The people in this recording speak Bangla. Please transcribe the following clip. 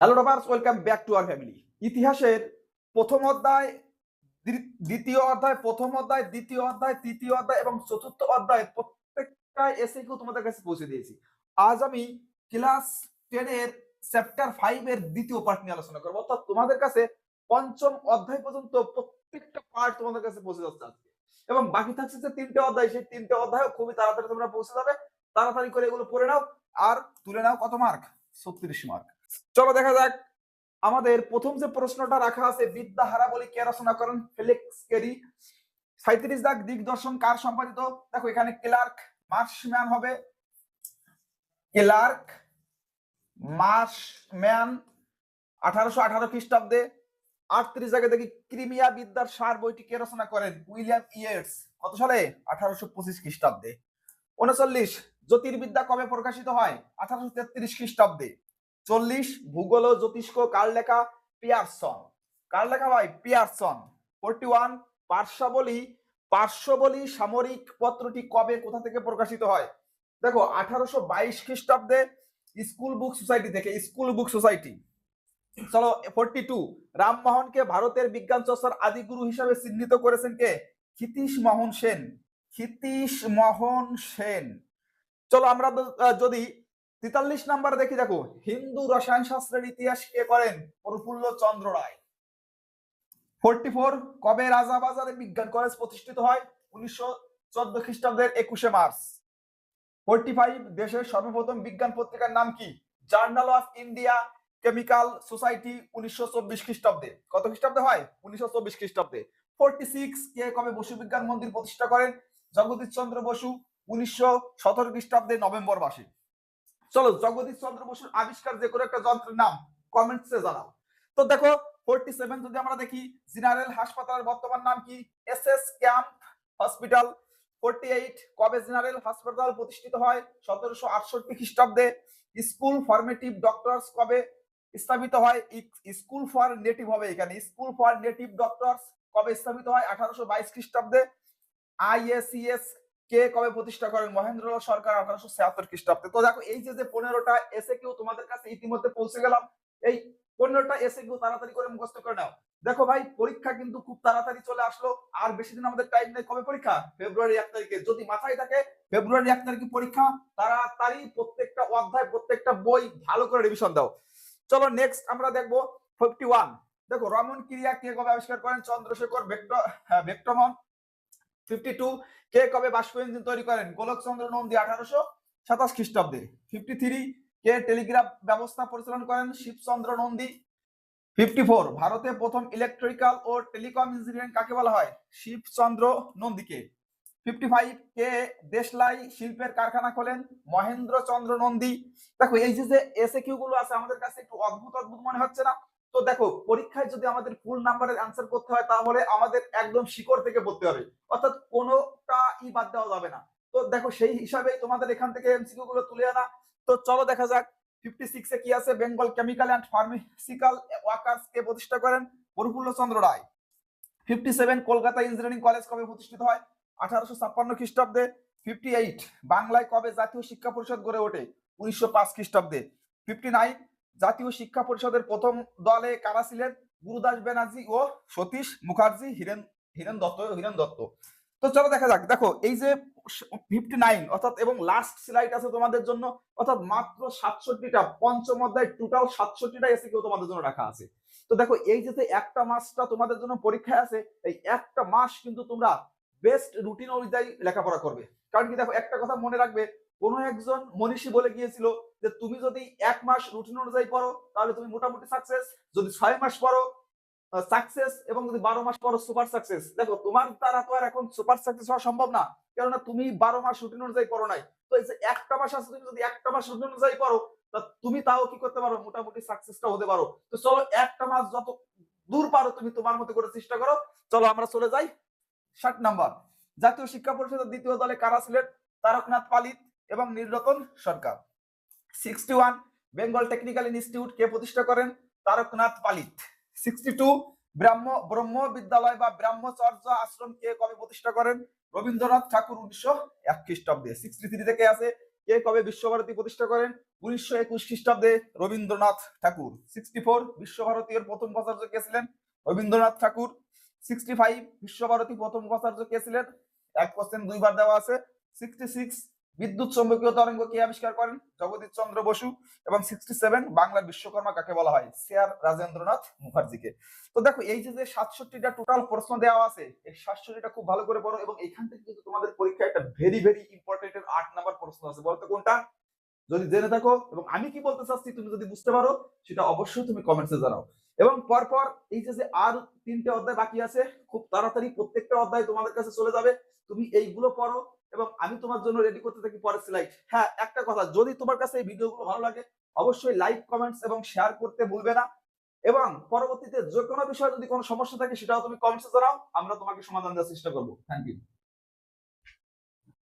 Hello robbers, welcome back to our family. ইতিহাসের প্রথম অধ্যায়, দ্বিতীয় অধ্যায়, প্রথম অধ্যায়, দ্বিতীয় অধ্যায়, তৃতীয় অধ্যায় এবং চতুর্থ অধ্যায় প্রত্যেকটা এসএকিউ তোমাদের কাছে পৌঁছে দিয়েছি। আজ আমি ক্লাস 10 এর চ্যাপ্টার 5 এর দ্বিতীয় পার্ট নিয়ে আলোচনা করব। অর্থাৎ তোমাদের কাছে পঞ্চম অধ্যায় পর্যন্ত প্রত্যেকটা পার্ট তোমাদের কাছে পৌঁছে যাচ্ছে আজকে। এবং বাকি থাকছে যে তিনটে অধ্যায়, সেই তিনটে অধ্যায়ও খুবই তাড়াতাড়ি তোমরা পৌঁছে যাবে। তাড়াতাড়ি করে এগুলো পড়ে নাও আর তুলে নাও কত মার্ক? 36 মার্ক। চলো দেখা যাক। আমাদের প্রথম যে প্রশ্নটা রাখা আছে, বিদ্যা হারাবলী কে রচনা করেন? Felix carry. 37 দাগ দিগদর্শন কার সম্পাদিত? দেখো এখানে ক্লার্ক মার্শম্যান হবে, ক্লার্ক মার্শম্যান 1818 খ্রিস্টাব্দে। 38 জায়গায় দেখি ক্রিমিয়া বিদ্যার সার বইটি কে রচনা করেন? William Yeats. কত সালে? 1825 খ্রিস্টাব্দে। 39 জ্যোতির্বিদ্যা কবে প্রকাশিত হয়? 1833 খ্রিস্টাব্দে। 40 ভূগোল ও জ্যোতিষ্ক কার লেখা? পিয়ারসন। কার লেখা ভাই? পিয়ারসন। 41 পার্শ্ববলী সামরিক পত্রটি কবে কোথা থেকে প্রকাশিত হয়? দেখো 1822 খ্রিস্টাব্দে স্কুল বুক সোসাইটি থেকে, স্কুল বুক সোসাইটি। চলো 42 রামমোহনকে ভারতের বিজ্ঞান চর্চার আদিগুরু হিসাবে চিহ্নিত করেছেন কে? ক্ষিতীশ মোহন সেন। ক্ষিতীশ মোহন সেন। চলো আমরা যদি 43 নাম্বার দেখি, দেখো হিন্দু রসায়ন শাস্ত্রের ইতিহাস কে করেন? প্রফুল্ল চন্দ্র রায়। 44 কবে রাজাবাজারে বিজ্ঞান কলেজ প্রতিষ্ঠিত হয়? 1914 খ্রিস্টাব্দের 21 মার্চ। 45 দেশের সর্বপ্রথম বিজ্ঞান পত্রিকার নাম কি? Journal of India chemical society. 1924 খ্রিস্টাব্দে। কত খ্রিস্টাব্দে হয়? 1924 খ্রিস্টাব্দে। 46 কে কবে বসু বিজ্ঞান মন্দির প্রতিষ্ঠা করেন? জগদীশ চন্দ্র বসু 1917 খ্রিস্টাব্দে নভেম্বর মাসে। চলো জগদীশ চন্দ্র বসুর আবিষ্কার যে কোনো একটা যন্ত্রের নাম কমেন্টসে জানাও। তো দেখো 47 যদি আমরা দেখি, জেনারেল হাসপাতালের বর্তমান নাম কি? SS camp hospital. 48 কবে জেনারেল হাসপাতাল প্রতিষ্ঠিত হয়? 1768 খ্রিস্টাব্দে। স্কুল ফরমেটিভ ডক্টরস কবে স্থাপিত হয়? স্কুল ফর নেটিভ হবে এখানে, স্কুল ফর নেটিভ ডক্টরস কবে স্থাপিত হয়? 1822 খ্রিস্টাব্দে। আইএসিএস কে কবে প্রতিষ্ঠা করেন? মহেন্দ্রলাল সরকার 1876 খ্রিস্টাব্দে। তো দেখো এই যে 15টা এসে কিউ তোমাদের কাছে ইতিমধ্যে পৌঁছে গেলাম। এই 15টা এসে কিউ তাড়াতাড়ি করে মুখস্থ করে নাও। দেখো ভাই পরীক্ষা কিন্তু খুব তাড়াতাড়ি চলে আসলো, আর বেশি দিন আমাদের টাইম নেই। কবে পরীক্ষা? ফেব্রুয়ারি 1 তারিখে। যদি মাথায় থাকে ফেব্রুয়ারি 1 তারিখে পরীক্ষা, তাড়াতাড়ি প্রত্যেকটা অধ্যায় প্রত্যেকটা বই ভালো করে রিভিশন দাও। চলো নেক্সট আমরা দেখবো 51। দেখো রমন ক্রিয়া কে কবে আবিষ্কার করেন? চন্দ্রশেখর ভেক্টরমন। 52 কে কবে বাষ্প ইঞ্জিন তৈরি করেন? গোলকচন্দ্র নন্দী 1827 খ্রিস্টাব্দে। 53 কে টেলিগ্রাফ ব্যবস্থা পরিচালনা করেন? শিবচন্দ্র নন্দী। 54 ভারতে প্রথম ইলেকট্রিক্যাল ও টেলিকম ইঞ্জিনিয়ারিং কাকে বলা হয়? শিবচন্দ্র নন্দীকে। 55 কে দেশলাই শিল্পের কারখানা খোলেন? মহেন্দ্র চন্দ্র নন্দী। দেখো এই যে এসএ কিউ গুলো আছে আমাদের কাছে একটু অদ্ভুত অদ্ভুত মনে হচ্ছে না? তো দেখো পরীক্ষায় যদি আমাদের ফুল নাম্বারের অ্যান্সার করতে হয় তাহলে আমাদের একদম শিকড় থেকে পড়তে হবে, অর্থাৎ কোনোটা বাদ দেওয়া যাবে না। তো দেখো সেই হিসাবে তোমাদের এখান থেকে এমসিকিউ গুলো তুলে আনা। তো চলো দেখা যাক 56 এ কি আছে? Bengal chemical and pharmaceutical workers কে প্রতিষ্ঠা করেন? প্রফুল্ল চন্দ্র রায়। 57 কলকাতা ইঞ্জিনিয়ারিং কলেজ কবে প্রতিষ্ঠিত হয়? 1856 খ্রিস্টাব্দে। 58 বাংলায় কবে জাতীয় শিক্ষা পরিষদ গড়ে ওঠে? 1905 খ্রিস্টাব্দে। 59 জাতীয় শিক্ষা পরিষদের প্রথম দলে কারা ছিলেন? গুরুদাস ব্যানার্জি ও সতীশ মুখার্জি। হীরেন দত্ত। তো চলো দেখা যাক। দেখো এই যে 59 অর্থাৎ এবং লাস্ট স্লাইড আছে তোমাদের জন্য, অর্থাৎ মাত্র 67টা, পঞ্চম অধ্যায় টোটাল 67টা এসিকিউ তোমাদের জন্য রাখা আছে। তো দেখো এই যে একটা মাসটা তোমাদের জন্য পরীক্ষায় আছে, এই একটা মাস কিন্তু তোমরা বেস্ট রুটিন অনুযায়ী লেখাপড়া করবে। কারণ কি দেখো একটা কথা মনে রাখবে, কোন একজন মনীষী বলে গিয়েছিল যে তুমি যদি 1 মাস রুটিন অনুযায়ী পড়ো তাহলে তুমি মোটামুটি সাকসেস, যদি 6 মাস পড়ো সাকসেস, এবং যদি 12 মাস পড়ো সুপার সাকসেস। দেখো তোমার দ্বারা তো আর এখন সুপার সাকসেস হওয়া সম্ভব না, কেননা তুমি 12 মাস রুটিন অনুযায়ী পড়ো নাই। তো এই যে একটা মাস আছে, তুমি যদি একটা মাস রুটিন অনুযায়ী পড়ো তুমি তাও কি করতে পারো? মোটামুটি সাকসেসটা হতে পারো। তো চলো একটা মাস যত দূর পারো তুমি তোমার মতো করে চেষ্টা করো। চলো আমরা চলে যাই 60 নাম্বার। জাতীয় শিক্ষা পরিষদের দ্বিতীয় দলে কারা ছিলেন? তারকনাথ পালিত এবং নীলরতন সরকার। 61 বেঙ্গল টেকনিক্যাল ইনস্টিটিউট কে প্রতিষ্ঠা করেন? তারকনাথ পালিত। 62 ব্রহ্ম বিদ্যালয় বা ব্রহ্মচর্য আশ্রম কে কবে প্রতিষ্ঠা করেন? রবীন্দ্রনাথ ঠাকুর 1901 খ্রিস্টাব্দে। 63 থেকে আছে কে কবে বিশ্বভারতী প্রতিষ্ঠা করেন? 1921 খ্রিস্টাব্দে রবীন্দ্রনাথ ঠাকুর। 64 বিশ্বভারতীর প্রথম উপাচার্য কে ছিলেন? রবীন্দ্রনাথ ঠাকুর। 65 বিশ্বভারতী প্রথম উপাচার্য কে ছিলেন? এক কোশ্চেন দুইবার দেওয়া আছে। 66 বিদ্যুৎ চৌম্বকীয় তরঙ্গ কে আবিষ্কার করেন? জগদীশ চন্দ্র বসু। এবং 67 বাংলার বিশ্বকর্মা কাকে বলা হয়? স্যার রাজেন্দ্রনাথ মুখার্জিকে। তো দেখো এই যে 67টা টোটাল প্রশ্ন দেওয়া আছে, এই 67টা খুব ভালো করে পড়ো, এবং এখান থেকে কিন্তু তোমাদের পরীক্ষায় একটা ভেরি ভেরি ইম্পর্টেন্ট 8 নাম্বার প্রশ্ন আছে। বলতো কোনটা? যদি জেনে থাকো এবং আমি কি বলতে চাচ্ছি তুমি যদি বুঝতে পারো, সেটা অবশ্যই তুমি কমেন্টসে জানাও। এবং পরপর এই যে আর 3টে অধ্যায় বাকি আছে, খুব তাড়াতাড়ি প্রত্যেকটা অধ্যায় তোমাদের কাছে চলে যাবে। তুমি এইগুলো পড়ো এবং আমি তোমার জন্য রেডি করতে থাকি পরের স্লাইড। হ্যাঁ, একটা কথা, যদি তোমার কাছে এই ভিডিওগুলো ভালো লাগে অবশ্যই লাইক, কমেন্টস এবং শেয়ার করতে ভুলবে না। এবং পরবর্তীতে যে কোনো বিষয়ে যদি কোনো সমস্যা থাকে সেটাও তুমি কমেন্টসে জানাও, আমরা তোমাকে সমাধান দেওয়ার চেষ্টা করবো। Thank you.